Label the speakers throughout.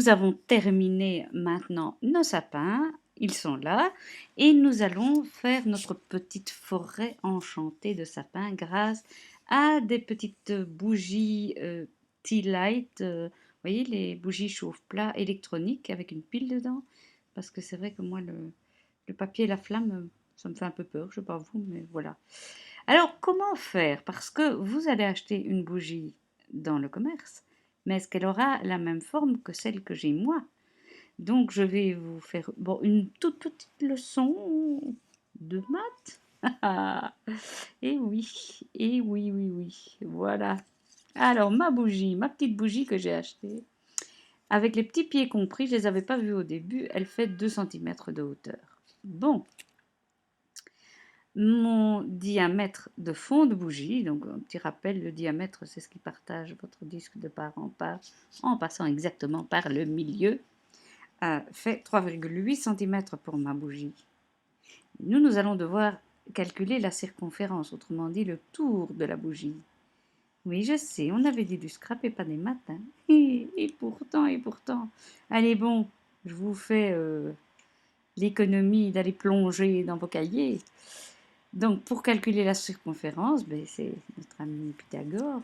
Speaker 1: Nous avons terminé maintenant nos sapins, ils sont là, et nous allons faire notre petite forêt enchantée de sapins grâce à des petites bougies Tea Light, vous voyez les bougies chauffe-plat électroniques avec une pile dedans, parce que c'est vrai que moi le papier et la flamme, ça me fait un peu peur, je ne sais pas vous, mais voilà. Alors comment faire? Parce que vous allez acheter une bougie dans le commerce, mais est-ce qu'elle aura la même forme que celle que j'ai moi? Donc je vais vous faire bon, une toute petite leçon de maths. Et oui, et oui, oui, oui, voilà. Alors ma bougie, ma petite bougie que j'ai achetée, avec les petits pieds compris, je ne les avais pas vus au début, elle fait 2 centimètres de hauteur. Bon, mon diamètre de fond de bougie, donc un petit rappel, le diamètre c'est ce qui partage votre disque de part en part en passant exactement par le milieu, fait 3,8 cm pour ma bougie. Nous allons devoir calculer la circonférence, autrement dit le tour de la bougie. Oui, je sais, on avait dit du scrap et pas des maths. Hein. Et pourtant. Allez bon, je vous fais l'économie d'aller plonger dans vos cahiers. Donc, pour calculer la circonférence, ben, c'est notre ami Pythagore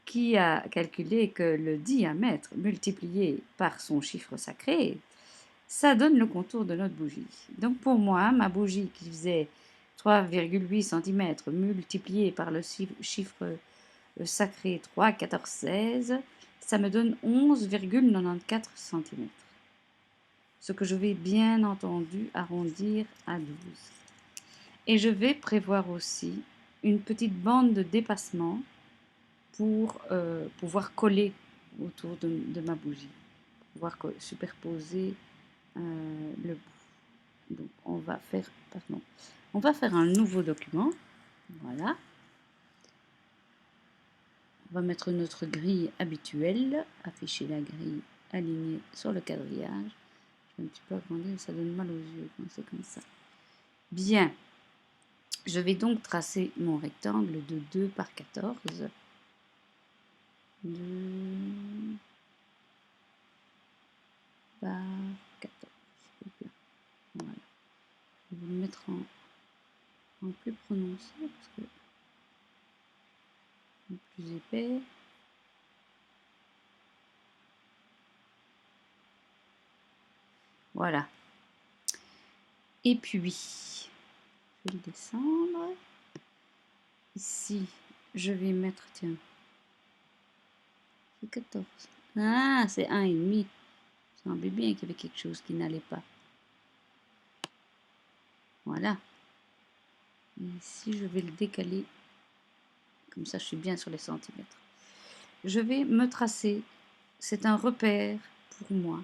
Speaker 1: qui a calculé que le diamètre multiplié par son chiffre sacré, ça donne le contour de notre bougie. Donc, pour moi, ma bougie qui faisait 3,8 cm multiplié par le chiffre sacré 3, 14, 16, ça me donne 11,94 cm. Ce que je vais bien entendu arrondir à 12. Et je vais prévoir aussi une petite bande de dépassement pour pouvoir coller autour de ma bougie, pouvoir superposer le bout. Donc on va faire un nouveau document. Voilà. On va mettre notre grille habituelle, afficher la grille alignée sur le quadrillage. Je vais un petit peu agrandir, ça donne mal aux yeux quand c'est comme ça. Bien. Je vais donc tracer mon rectangle de 2 par 14. 2 par 14. Voilà. Je vais le mettre en plus prononcé parce que c'est plus épais. Voilà. Et puis, je vais le descendre. Ici, je vais mettre, tiens, c'est 14. Ah, c'est 1,5. Ça semblait bien qu'il y avait quelque chose qui n'allait pas. Voilà. Et ici, je vais le décaler. Comme ça, je suis bien sur les centimètres. Je vais me tracer. C'est un repère pour moi.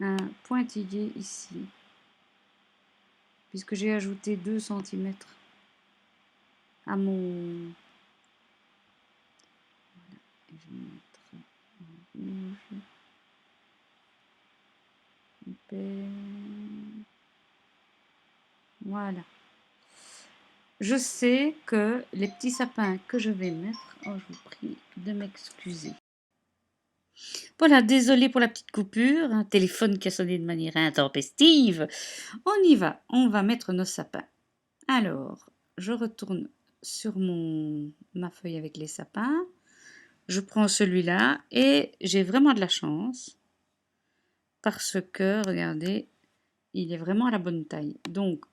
Speaker 1: Un pointillé ici. Puisque j'ai ajouté 2 cm à mon... Voilà. Et je vais mettre en rouge. Voilà. Je sais que les petits sapins que je vais mettre... Oh, je vous prie de m'excuser. Voilà, désolé pour la petite coupure. Un téléphone qui a sonné de manière intempestive. On y va. On va mettre nos sapins. Alors, je retourne sur ma feuille avec les sapins. Je prends celui-là et j'ai vraiment de la chance parce que, regardez, il est vraiment à la bonne taille. Donc,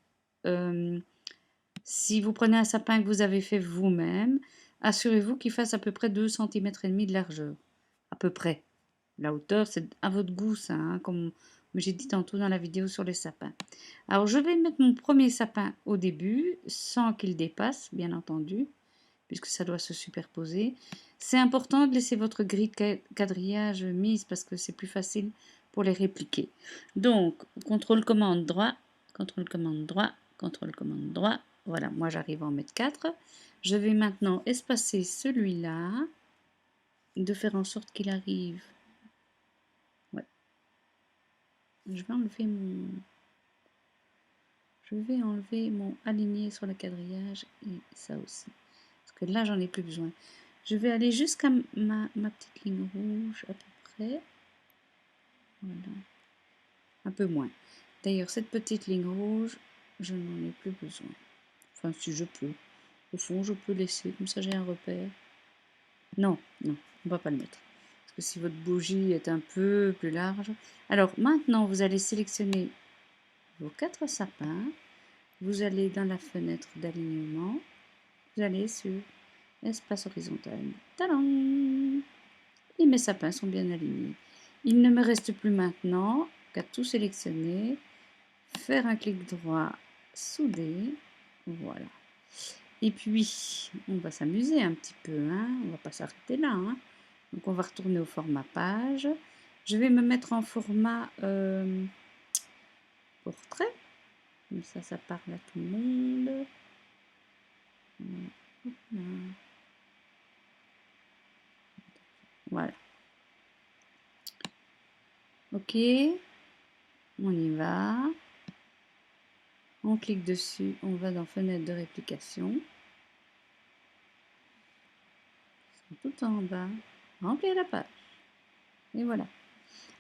Speaker 1: si vous prenez un sapin que vous avez fait vous-même, assurez-vous qu'il fasse à peu près 2,5 cm de largeur. À peu près. La hauteur, c'est à votre goût, ça, comme j'ai dit tantôt dans la vidéo sur les sapins. Alors, je vais mettre mon premier sapin au début, sans qu'il dépasse, bien entendu, puisque ça doit se superposer. C'est important de laisser votre grille de quadrillage mise, parce que c'est plus facile pour les répliquer. Donc, contrôle-commande droit, contrôle-commande droit, contrôle-commande droit. Voilà, moi j'arrive à en mettre 4. Je vais maintenant espacer celui-là, de faire en sorte qu'il arrive. Ouais. Je vais enlever mon aligné sur le quadrillage et ça aussi. Parce que là, j'en ai plus besoin. Je vais aller jusqu'à ma petite ligne rouge à peu près. Voilà. Un peu moins. D'ailleurs, cette petite ligne rouge, je n'en ai plus besoin. Enfin, si je peux. Au fond, je peux laisser, comme ça j'ai un repère. Non, non, on ne va pas le mettre. Parce que si votre bougie est un peu plus large... Alors, maintenant, vous allez sélectionner vos 4 sapins. Vous allez dans la fenêtre d'alignement. Vous allez sur espace horizontal. Tadam! Et mes sapins sont bien alignés. Il ne me reste plus maintenant qu'à tout sélectionner, faire un clic droit, souder, voilà. Et puis, on va s'amuser un petit peu, hein. On va pas s'arrêter là, hein. Donc, on va retourner au format page. Je vais me mettre en format portrait. Comme ça parle à tout le monde. Voilà. Ok, on y va. On clique dessus, on va dans fenêtre de réplication. Tout en bas, remplir la page. Et voilà.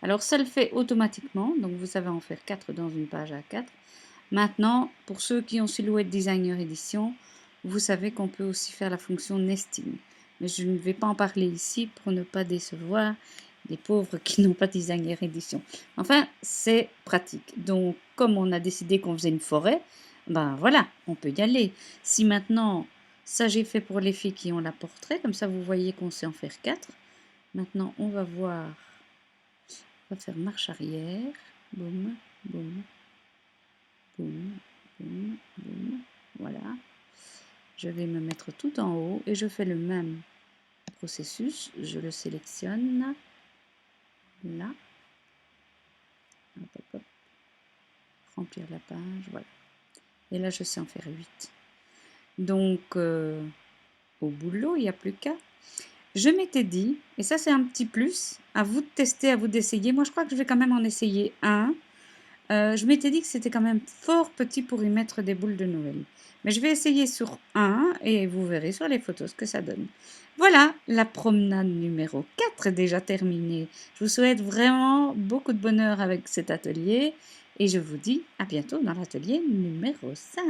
Speaker 1: Alors ça le fait automatiquement, donc vous savez en faire 4 dans une page A4. Maintenant, pour ceux qui ont Silhouette Designer Edition, vous savez qu'on peut aussi faire la fonction nesting. Mais je ne vais pas en parler ici pour ne pas décevoir les pauvres qui n'ont pas Designer Edition. Enfin, c'est pratique. Donc, comme on a décidé qu'on faisait une forêt, ben voilà, on peut y aller. Si maintenant, ça j'ai fait pour les filles qui ont la portrait, comme ça vous voyez qu'on sait en faire 4. Maintenant, on va voir, on va faire marche arrière, boum, boum, boum, boum, boum, voilà. Je vais me mettre tout en haut et je fais le même processus. Je le sélectionne là. Hop, hop, hop. Remplir la page, voilà. Et là, je sais en faire 8. Donc, au boulot, il n'y a plus qu'à. Je m'étais dit, et ça c'est un petit plus, à vous de tester, à vous d'essayer. Moi, je crois que je vais quand même en essayer un. Je m'étais dit que c'était quand même fort petit pour y mettre des boules de Noël. Mais je vais essayer sur un et vous verrez sur les photos ce que ça donne. Voilà, la promenade numéro 4 est déjà terminée. Je vous souhaite vraiment beaucoup de bonheur avec cet atelier et je vous dis à bientôt dans l'atelier numéro 5.